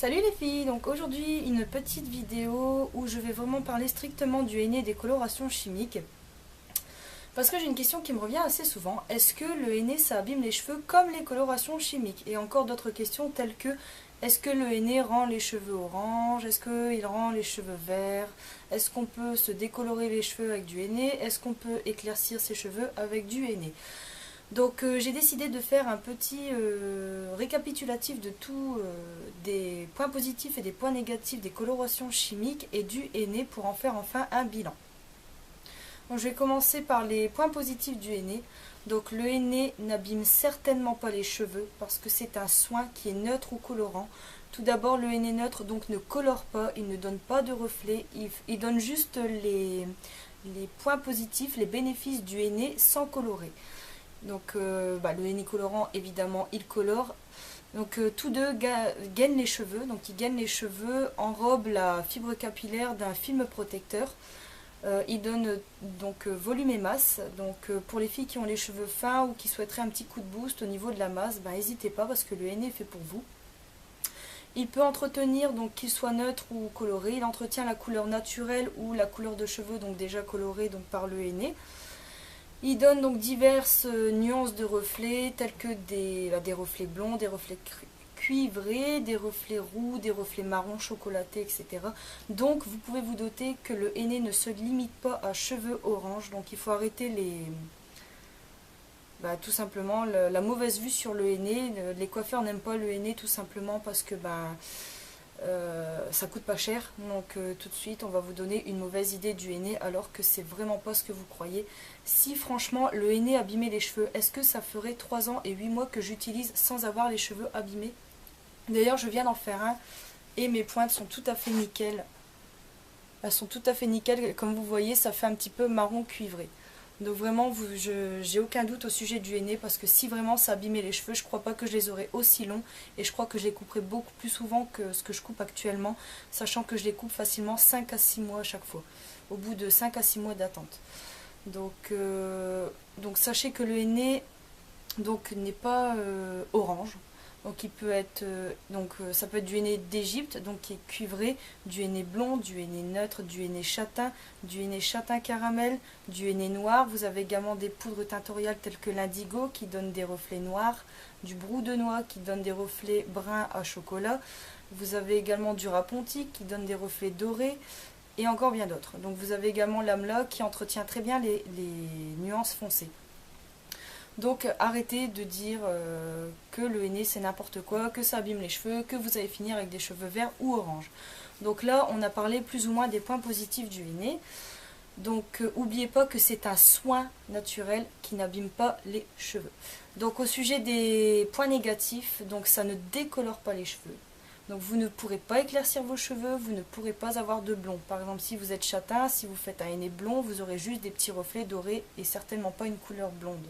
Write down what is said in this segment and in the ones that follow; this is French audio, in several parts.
Salut les filles, donc aujourd'hui une petite vidéo où je vais vraiment parler strictement du henné et des colorations chimiques. Parce que j'ai une question qui me revient assez souvent, est-ce que le henné ça abîme les cheveux comme les colorations chimiques? Et encore d'autres questions telles que, est-ce que le henné rend les cheveux orange? Est-ce qu'il rend les cheveux verts? Est-ce qu'on peut se décolorer les cheveux avec du henné? Est-ce qu'on peut éclaircir ses cheveux avec du henné? Donc j'ai décidé de faire un petit récapitulatif de tous des points positifs et des points négatifs des colorations chimiques et du henné pour en faire enfin un bilan. Donc, je vais commencer par les points positifs du henné. Donc le henné n'abîme certainement pas les cheveux parce que c'est un soin qui est neutre ou colorant. Tout d'abord, le henné neutre donc ne colore pas, il ne donne pas de reflets, il donne juste les points positifs, les bénéfices du henné sans colorer. Donc le henné colorant, évidemment, il colore. Donc tous deux gainent les cheveux. Donc ils gagnent les cheveux, enrobent la fibre capillaire d'un film protecteur. Il donne donc volume et masse. Donc pour les filles qui ont les cheveux fins ou qui souhaiteraient un petit coup de boost au niveau de la masse, n'hésitez pas parce que le henné est fait pour vous. Il peut entretenir, donc qu'il soit neutre ou coloré, il entretient la couleur naturelle ou la couleur de cheveux donc déjà colorée donc par le henné. Il donne donc diverses nuances de reflets, tels que des reflets blonds, des reflets cuivrés, des reflets roux, des reflets marron chocolatés, etc. Donc vous pouvez vous doter que le henné ne se limite pas à cheveux orange. Donc il faut arrêter tout simplement la mauvaise vue sur le henné. Les coiffeurs n'aiment pas le henné tout simplement parce que ça coûte pas cher, donc tout de suite on va vous donner une mauvaise idée du henné alors que c'est vraiment pas ce que vous croyez. Si franchement le henné abîmait les cheveux, est-ce que ça ferait 3 ans et 8 mois que j'utilise sans avoir les cheveux abîmés? D'ailleurs je viens d'en faire un et mes pointes sont tout à fait nickel. Elles sont tout à fait nickel, comme vous voyez ça fait un petit peu marron cuivré. Donc vraiment, j'ai aucun doute au sujet du henné parce que si vraiment ça abîmait les cheveux, je crois pas que je les aurais aussi longs et je crois que je les couperais beaucoup plus souvent que ce que je coupe actuellement, sachant que je les coupe facilement 5 à 6 mois à chaque fois, au bout de 5 à 6 mois d'attente. Donc sachez que le henné n'est pas orange. Donc il peut être ça peut être du henné d'Égypte, donc qui est cuivré, du henné blond, du henné neutre, du henné châtain caramel, du henné noir. Vous avez également des poudres tintoriales telles que l'indigo qui donnent des reflets noirs, du brou de noix qui donne des reflets bruns à chocolat. Vous avez également du rapontique qui donne des reflets dorés et encore bien d'autres. Donc vous avez également l'amla qui entretient très bien les nuances foncées. Donc arrêtez de dire que le henné c'est n'importe quoi, que ça abîme les cheveux, que vous allez finir avec des cheveux verts ou orange. Donc là on a parlé plus ou moins des points positifs du henné. Donc n'oubliez pas que c'est un soin naturel qui n'abîme pas les cheveux. Donc au sujet des points négatifs, donc ça ne décolore pas les cheveux. Donc vous ne pourrez pas éclaircir vos cheveux, vous ne pourrez pas avoir de blond. Par exemple si vous êtes châtain, si vous faites un henné blond, vous aurez juste des petits reflets dorés et certainement pas une couleur blonde.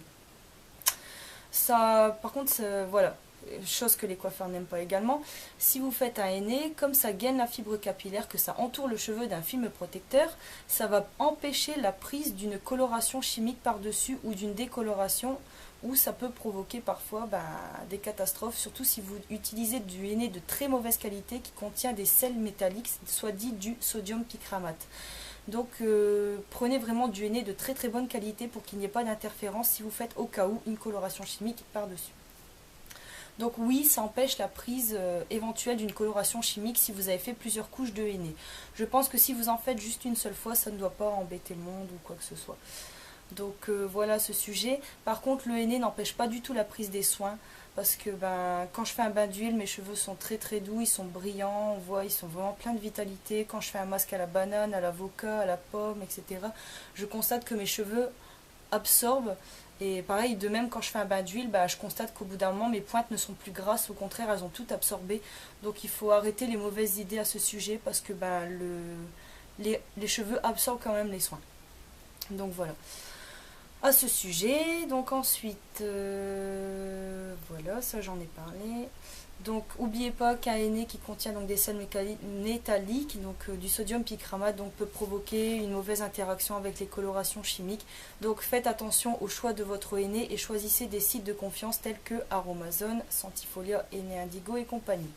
Ça, par contre, voilà, chose que les coiffeurs n'aiment pas également, si vous faites un henné, comme ça gaine la fibre capillaire, que ça entoure le cheveu d'un film protecteur, ça va empêcher la prise d'une coloration chimique par-dessus ou d'une décoloration, où ça peut provoquer parfois des catastrophes, surtout si vous utilisez du henné de très mauvaise qualité qui contient des sels métalliques, soit dit du sodium picramate. Donc prenez vraiment du henné de très très bonne qualité pour qu'il n'y ait pas d'interférence si vous faites au cas où une coloration chimique par-dessus. Donc oui, ça empêche la prise éventuelle d'une coloration chimique si vous avez fait plusieurs couches de henné. Je pense que si vous en faites juste une seule fois, ça ne doit pas embêter le monde ou quoi que ce soit. Donc voilà ce sujet. Par contre, le henné n'empêche pas du tout la prise des soins. Parce que quand je fais un bain d'huile, mes cheveux sont très très doux, ils sont brillants, on voit, ils sont vraiment pleins de vitalité. Quand je fais un masque à la banane, à l'avocat, à la pomme, etc., je constate que mes cheveux absorbent. Et pareil, de même quand je fais un bain d'huile, je constate qu'au bout d'un moment, mes pointes ne sont plus grasses, au contraire, elles ont tout absorbé. Donc il faut arrêter les mauvaises idées à ce sujet parce que les cheveux absorbent quand même les soins. Donc voilà. À ce sujet, donc ensuite, voilà, ça j'en ai parlé. Donc n'oubliez pas qu'un henné qui contient donc des sels métalliques, donc du sodium picramate, donc peut provoquer une mauvaise interaction avec les colorations chimiques. Donc faites attention au choix de votre henné et choisissez des sites de confiance tels que Aromazone, Sentifolia, Henné Indigo et compagnie.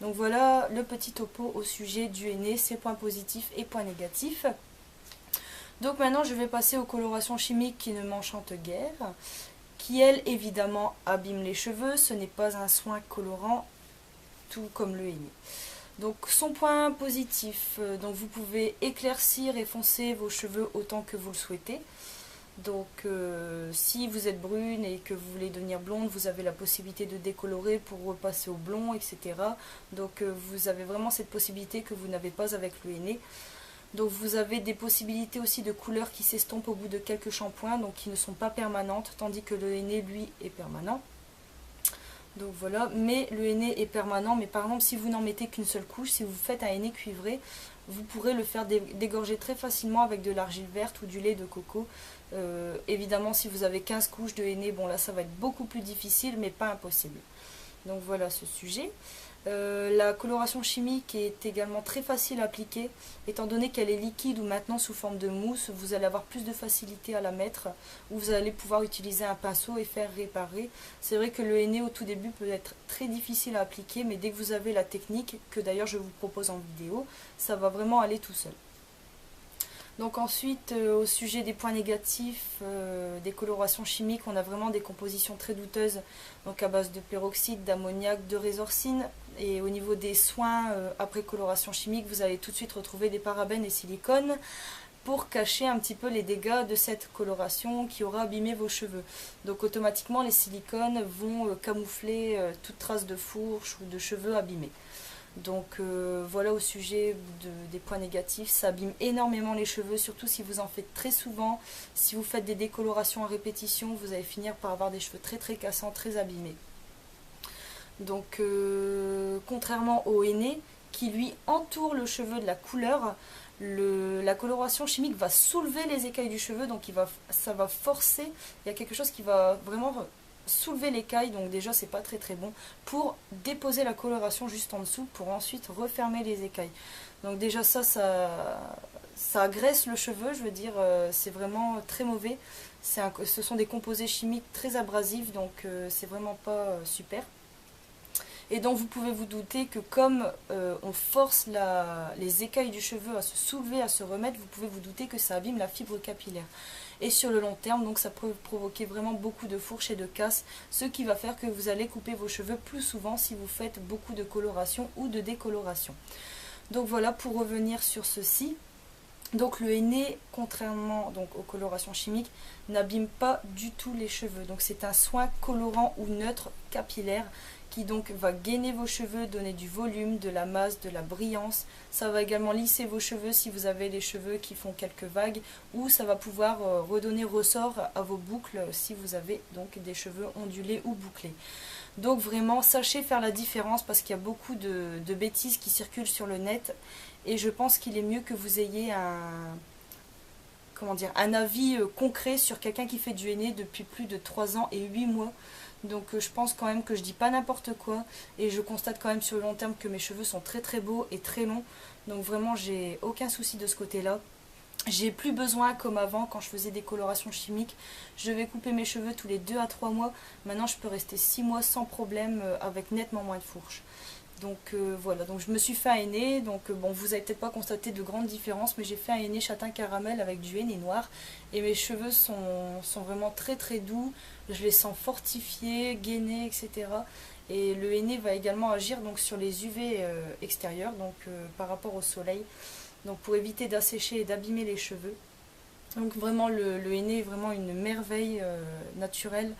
Donc voilà le petit topo au sujet du henné, ses points positifs et points négatifs. Donc maintenant je vais passer aux colorations chimiques qui ne m'enchantent guère, qui elles évidemment abîment les cheveux. Ce n'est pas un soin colorant tout comme le henné. Donc son point positif, donc vous pouvez éclaircir et foncer vos cheveux autant que vous le souhaitez. Donc si vous êtes brune et que vous voulez devenir blonde, vous avez la possibilité de décolorer pour repasser au blond, etc. Donc vous avez vraiment cette possibilité que vous n'avez pas avec le henné. Donc vous avez des possibilités aussi de couleurs qui s'estompent au bout de quelques shampoings, donc qui ne sont pas permanentes, tandis que le henné lui est permanent. Donc voilà, mais le henné est permanent, mais par exemple si vous n'en mettez qu'une seule couche, si vous faites un henné cuivré, vous pourrez le faire dégorger très facilement avec de l'argile verte ou du lait de coco. Évidemment si vous avez 15 couches de henné, bon là ça va être beaucoup plus difficile, mais pas impossible. Donc voilà ce sujet. La coloration chimique est également très facile à appliquer, étant donné qu'elle est liquide ou maintenant sous forme de mousse, vous allez avoir plus de facilité à la mettre, ou vous allez pouvoir utiliser un pinceau et faire réparer. C'est vrai que le henné au tout début peut être très difficile à appliquer, mais dès que vous avez la technique, que d'ailleurs je vous propose en vidéo, ça va vraiment aller tout seul. Donc ensuite, au sujet des points négatifs, des colorations chimiques, on a vraiment des compositions très douteuses, donc à base de peroxyde, d'ammoniac, de résorcine. Et au niveau des soins après coloration chimique, vous allez tout de suite retrouver des parabènes et silicones pour cacher un petit peu les dégâts de cette coloration qui aura abîmé vos cheveux. Donc automatiquement, les silicones vont camoufler toute trace de fourche ou de cheveux abîmés. Donc voilà au sujet des points négatifs, ça abîme énormément les cheveux, surtout si vous en faites très souvent. Si vous faites des décolorations à répétition, vous allez finir par avoir des cheveux très très cassants, très abîmés. Donc contrairement au henné qui lui entoure le cheveu de la couleur, la coloration chimique va soulever les écailles du cheveu, donc ça va forcer, il y a quelque chose qui va vraiment soulever l'écaille, donc déjà c'est pas très très bon, pour déposer la coloration juste en dessous, pour ensuite refermer les écailles. Donc déjà ça agresse le cheveu, je veux dire, c'est vraiment très mauvais. Ce sont des composés chimiques très abrasifs, donc c'est vraiment pas super. Et donc vous pouvez vous douter que comme on force les écailles du cheveu à se soulever, à se remettre, vous pouvez vous douter que ça abîme la fibre capillaire. Et sur le long terme, donc ça peut provoquer vraiment beaucoup de fourches et de casses, ce qui va faire que vous allez couper vos cheveux plus souvent si vous faites beaucoup de coloration ou de décoloration. Donc voilà, pour revenir sur ceci. Donc le henné, contrairement donc aux colorations chimiques, n'abîme pas du tout les cheveux. Donc c'est un soin colorant ou neutre capillaire qui donc va gainer vos cheveux, donner du volume, de la masse, de la brillance. Ça va également lisser vos cheveux si vous avez les cheveux qui font quelques vagues, ou ça va pouvoir redonner ressort à vos boucles si vous avez donc des cheveux ondulés ou bouclés. Donc vraiment, sachez faire la différence parce qu'il y a beaucoup de bêtises qui circulent sur le net et je pense qu'il est mieux que vous ayez un avis concret sur quelqu'un qui fait du henné depuis plus de 3 ans et 8 mois. Donc je pense quand même que je dis pas n'importe quoi et je constate quand même sur le long terme que mes cheveux sont très très beaux et très longs. Donc vraiment j'ai aucun souci de ce côté-là. J'ai plus besoin comme avant quand je faisais des colorations chimiques. Je vais couper mes cheveux tous les 2 à 3 mois. Maintenant je peux rester 6 mois sans problème avec nettement moins de fourches. Donc voilà, donc je me suis fait un henné, donc bon vous avez peut-être pas constaté de grandes différences, mais j'ai fait un henné châtain caramel avec du henné noir et mes cheveux sont vraiment très très doux, je les sens fortifiés, gainés, etc. Et le henné va également agir donc sur les UV extérieurs, donc par rapport au soleil, donc pour éviter d'assécher et d'abîmer les cheveux. Donc vraiment le henné est vraiment une merveille naturelle.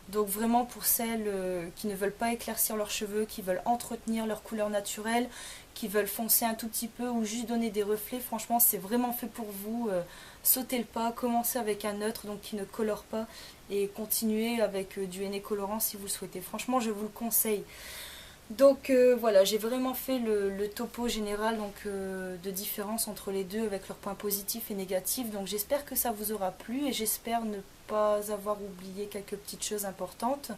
Donc vraiment pour celles qui ne veulent pas éclaircir leurs cheveux, qui veulent entretenir leur couleur naturelle, qui veulent foncer un tout petit peu ou juste donner des reflets, franchement c'est vraiment fait pour vous. Sautez le pas, commencez avec un neutre donc qui ne colore pas et continuez avec du henné colorant si vous le souhaitez. Franchement je vous le conseille. Donc voilà, j'ai vraiment fait le topo général donc, de différence entre les deux avec leurs points positifs et négatifs. Donc j'espère que ça vous aura plu et j'espère ne pas avoir oublié quelques petites choses importantes.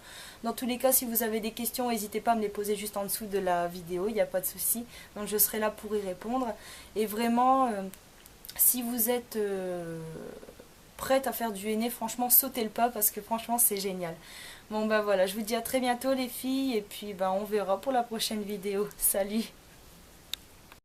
Dans tous les cas, si vous avez des questions, n'hésitez pas à me les poser juste en dessous de la vidéo, il n'y a pas de souci. Donc je serai là pour y répondre. Et vraiment, si vous êtes prête à faire du henné, franchement sautez le pas parce que franchement c'est génial. Bon bah voilà, je vous dis à très bientôt les filles et puis bah on verra pour la prochaine vidéo. Salut!